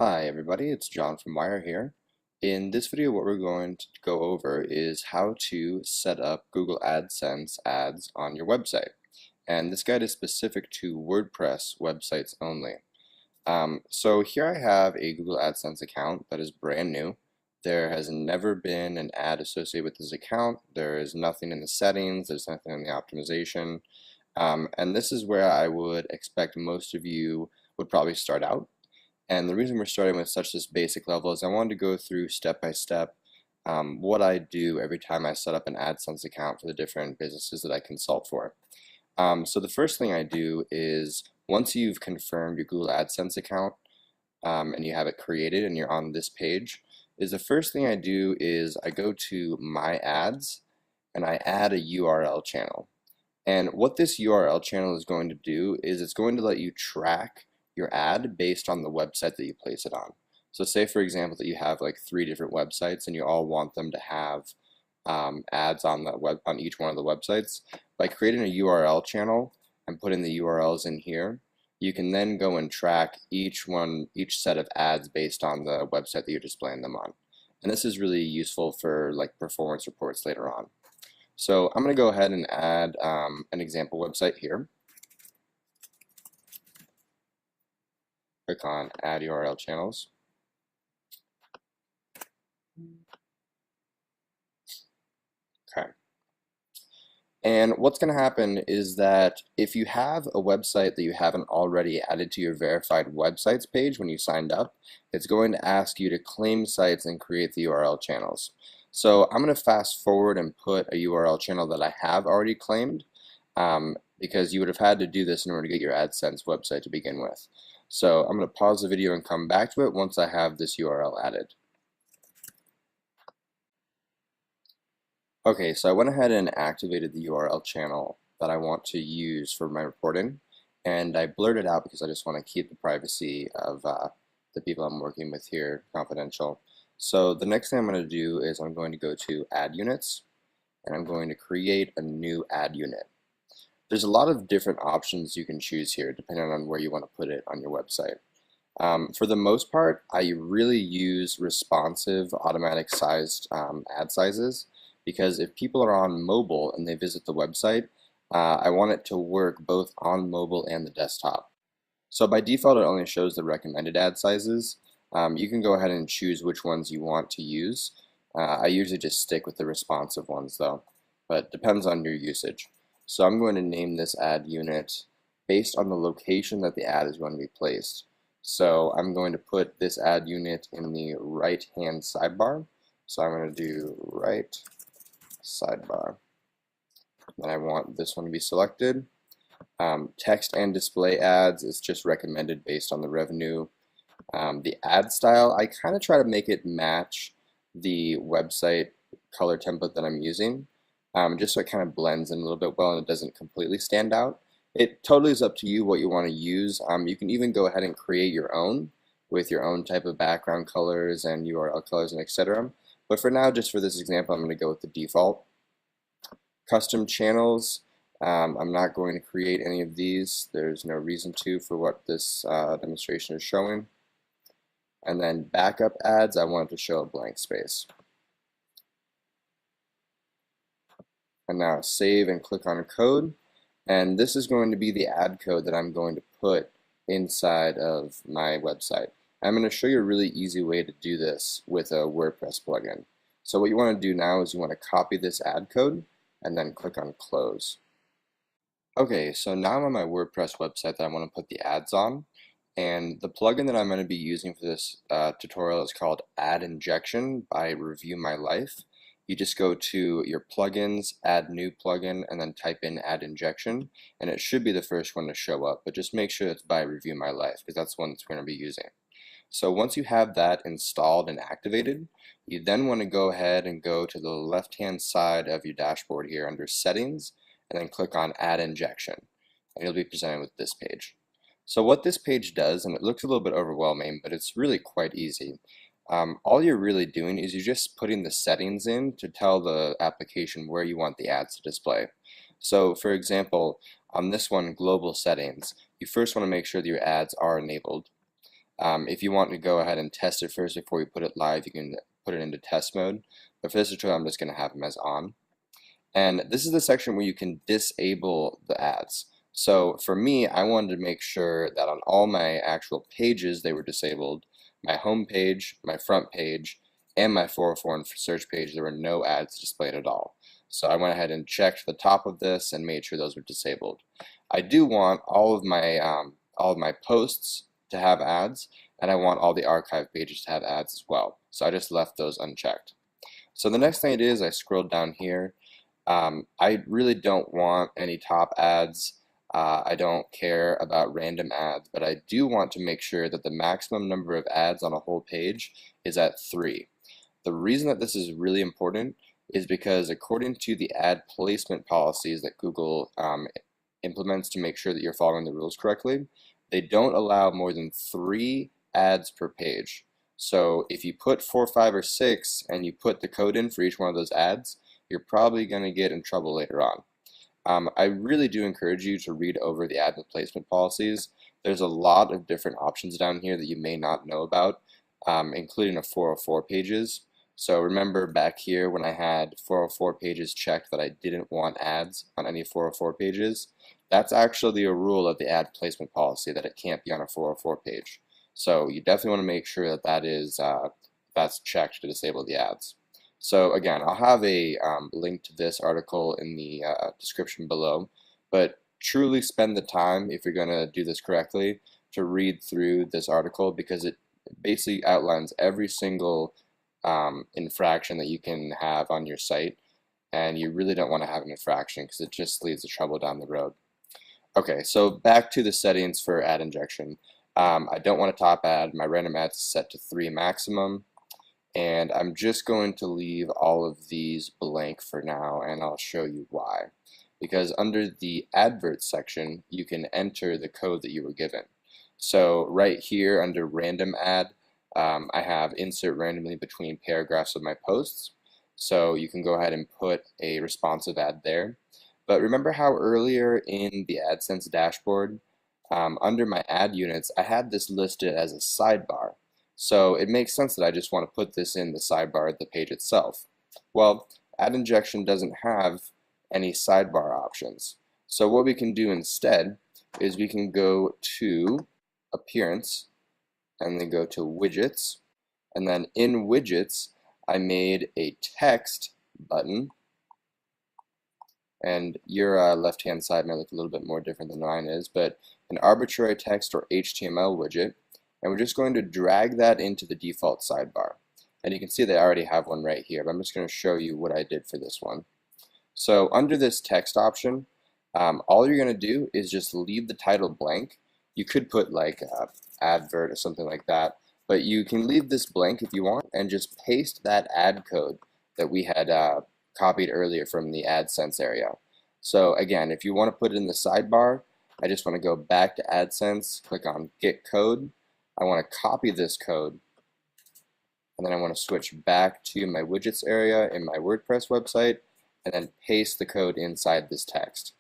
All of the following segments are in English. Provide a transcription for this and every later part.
Hi everybody, it's John from Wire here. In this video what we're going to go over is how to set up Google AdSense ads on your website. And this guide is specific to WordPress websites only. So here I have a Google AdSense account that is brand new. There has never been an ad associated with this account. There is nothing in the settings, there's nothing in the optimization. And this is where I would expect most of you would probably start out. And the reason we're starting with such this basic level is I wanted to go through step by step what I do every time I set up an AdSense account for the different businesses that I consult for. So the first thing I do is once you've confirmed your Google AdSense account and you have it created and you're on this page, is the first thing I do is I go to My Ads and I add a URL channel. And what this URL channel is going to do is it's going to let you track your ad based on the website that you place it on. So say for example that you have like 3 different websites and you all want them to have ads on each one of the websites. By creating a URL channel and putting the URLs in here, you can then go and track each set of ads based on the website that you're displaying them on. And this is really useful for like performance reports later on. So I'm going to go ahead and add an example website here. Click on Add URL Channels. Okay. And what's going to happen is that if you have a website that you haven't already added to your verified websites page when you signed up, it's going to ask you to claim sites and create the URL channels. So I'm going to fast forward and put a URL channel that I have already claimed because you would have had to do this in order to get your AdSense website to begin with. So I'm going to pause the video and come back to it once I have this URL added. Okay, so I went ahead and activated the URL channel that I want to use for my reporting, and I blurred it out because I just want to keep the privacy of the people I'm working with here confidential. So the next thing I'm going to do is I'm going to go to Ad Units, and I'm going to create a new ad unit. There's a lot of different options you can choose here depending on where you want to put it on your website. For the most part, I really use responsive, automatic sized ad sizes because if people are on mobile and they visit the website, I want it to work both on mobile and the desktop. So by default, it only shows the recommended ad sizes. You can go ahead and choose which ones you want to use. I usually just stick with the responsive ones though, but depends on your usage. So I'm going to name this ad unit based on the location that the ad is going to be placed. So I'm going to put this ad unit in the right-hand sidebar. So I'm going to do right sidebar. Then I want this one to be selected. Text and display ads is just recommended based on the revenue. The ad style, I kind of try to make it match the website color template that I'm using, just so it kind of blends in a little bit well and it doesn't completely stand out. It totally is up to you what you want to use. You can even go ahead and create your own with your own type of background colors and URL colors and etc. But for now, just for this example, I'm going to go with the default. Custom channels, I'm not going to create any of these. There's no reason to for what this demonstration is showing. And then backup ads, I want it to show a blank space. And now save and click on code. And this is going to be the ad code that I'm going to put inside of my website. I'm going to show you a really easy way to do this with a WordPress plugin. So what you want to do now is you want to copy this ad code and then click on close. Okay, so now I'm on my WordPress website that I want to put the ads on. And the plugin that I'm going to be using for this tutorial is called Ad Injection by Review My Life. You just go to your plugins, add new plugin, and then type in Ad Injection, and it should be the first one to show up, but just make sure it's by Review My Life because that's the one that's going to be using. So once you have that installed and activated, you then want to go ahead and go to the left-hand side of your dashboard here under Settings, and then click on Ad Injection, and you'll be presented with this page. So what this page does, and it looks a little bit overwhelming, but it's really quite easy. All you're really doing is you're just putting the settings in to tell the application where you want the ads to display. So for example, on this one, global settings, you first want to make sure that your ads are enabled. If you want to go ahead and test it first before you put it live, you can put it into test mode. But for this tutorial, I'm just going to have them as on. And this is the section where you can disable the ads. So for me, I wanted to make sure that on all my actual pages they were disabled. My home page, my front page, and my 404 and search page, there were no ads displayed at all. So I went ahead and checked the top of this and made sure those were disabled. I do want all of my posts to have ads, and I want all the archive pages to have ads as well. So I just left those unchecked. So the next thing I did is I scrolled down here. I really don't want any top ads. I don't care about random ads, but I do want to make sure that the maximum number of ads on a whole page is at 3. The reason that this is really important is because according to the ad placement policies that Google implements to make sure that you're following the rules correctly, they don't allow more than 3 ads per page. So if you put 4, 5, or 6 and you put the code in for each one of those ads, you're probably going to get in trouble later on. I really do encourage you to read over the ad placement policies. There's a lot of different options down here that you may not know about, including the 404 pages. So remember back here when I had 404 pages checked that I didn't want ads on any 404 pages, that's actually a rule of the ad placement policy that it can't be on a 404 page. So you definitely want to make sure that that's checked to disable the ads. So again, I'll have a link to this article in the description below, but truly spend the time, if you're going to do this correctly, to read through this article, because it basically outlines every single infraction that you can have on your site, and you really don't want to have an infraction because it just leads to trouble down the road. Okay, so back to the settings for ad injection. I don't want a top ad. My random ads is set to 3 maximum. And I'm just going to leave all of these blank for now, and I'll show you why. Because under the adverts section, you can enter the code that you were given. So right here under random ad, I have insert randomly between paragraphs of my posts. So you can go ahead and put a responsive ad there. But remember how earlier in the AdSense dashboard, under my ad units, I had this listed as a sidebar. So it makes sense that I just want to put this in the sidebar of the page itself. Well, ad injection doesn't have any sidebar options. So what we can do instead is we can go to Appearance and then go to Widgets, and then in Widgets I made a text button, and your left hand side may look a little bit more different than mine is, but an arbitrary text or HTML widget. And we're just going to drag that into the default sidebar. And you can see that I already have one right here, but I'm just going to show you what I did for this one. So under this text option, all you're going to do is just leave the title blank. You could put like advert or something like that, but you can leave this blank if you want and just paste that ad code that we had copied earlier from the AdSense area. So again, if you want to put it in the sidebar, I just want to go back to AdSense, click on Get Code. I want to copy this code, and then I want to switch back to my widgets area in my WordPress website, and then paste the code inside this text.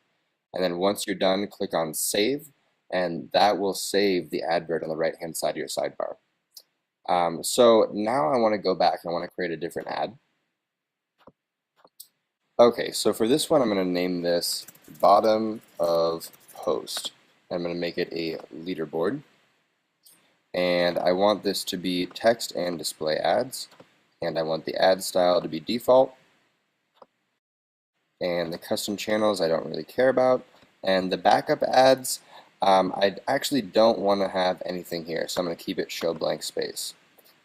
And then once you're done, click on Save, and that will save the advert on the right hand side of your sidebar. So now I want to go back and I want to create a different ad. Okay, so for this one I'm going to name this Bottom of Post. I'm going to make it a leaderboard. And I want this to be text and display ads, and I want the ad style to be default, and the custom channels I don't really care about, and the backup ads I actually don't want to have anything here, so I'm going to keep it show blank space.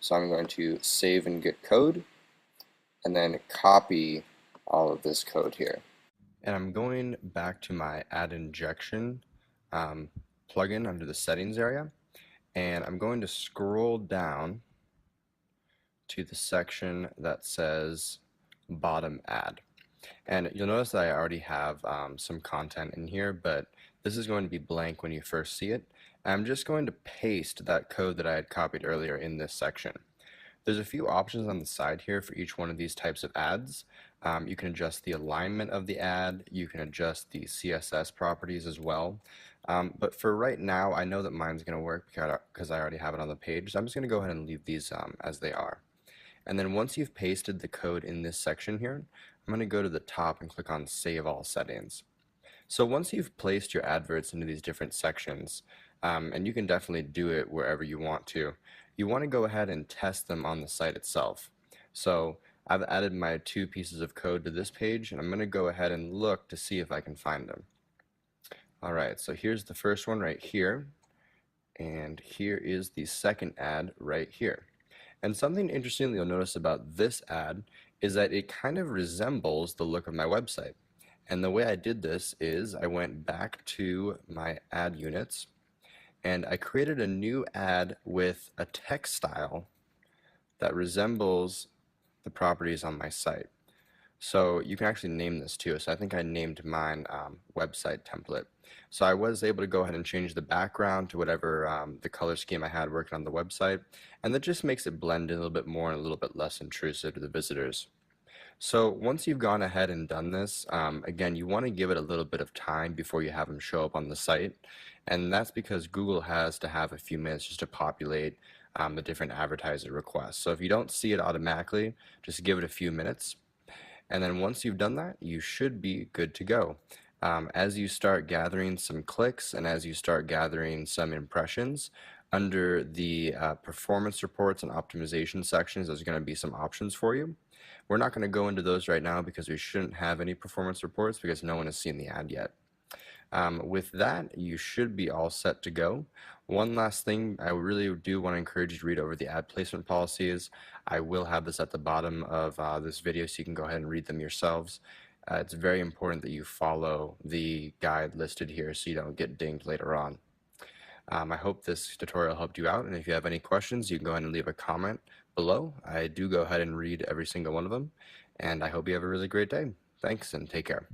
So I'm going to save and get code, and then copy all of this code here. And I'm going back to my ad injection plugin under the settings area. And I'm going to scroll down to the section that says bottom ad. And you'll notice that I already have some content in here, but this is going to be blank when you first see it. I'm just going to paste that code that I had copied earlier in this section. There's a few options on the side here for each one of these types of ads. You can adjust the alignment of the ad. You can adjust the CSS properties as well. But for right now, I know that mine's going to work because I already have it on the page. So I'm just going to go ahead and leave these as they are. And then once you've pasted the code in this section here, I'm going to go to the top and click on Save All Settings. So once you've placed your adverts into these different sections, and you can definitely do it wherever you want to, you want to go ahead and test them on the site itself. So I've added my 2 pieces of code to this page, and I'm going to go ahead and look to see if I can find them. Alright, so here's the first one right here, and here is the second ad right here. And something interesting that you'll notice about this ad is that it kind of resembles the look of my website. And the way I did this is I went back to my ad units and I created a new ad with a text style that resembles the properties on my site. So you can actually name this too. So I think I named mine website template. So I was able to go ahead and change the background to whatever the color scheme I had working on the website, and that just makes it blend in a little bit more and a little bit less intrusive to the visitors. So once you've gone ahead and done this, again, you want to give it a little bit of time before you have them show up on the site, and that's because Google has to have a few minutes just to populate the different advertiser requests. So if you don't see it automatically, just give it a few minutes. And then once you've done that, you should be good to go. As you start gathering some clicks and as you start gathering some impressions, under the performance reports and optimization sections, there's going to be some options for you. We're not going to go into those right now because we shouldn't have any performance reports because no one has seen the ad yet. With that, you should be all set to go. One last thing, I really do want to encourage you to read over the ad placement policies. I will have this at the bottom of this video so you can go ahead and read them yourselves. It's very important that you follow the guide listed here so you don't get dinged later on. I hope this tutorial helped you out, and if you have any questions, you can go ahead and leave a comment below. I do go ahead and read every single one of them, and I hope you have a really great day. Thanks, and take care.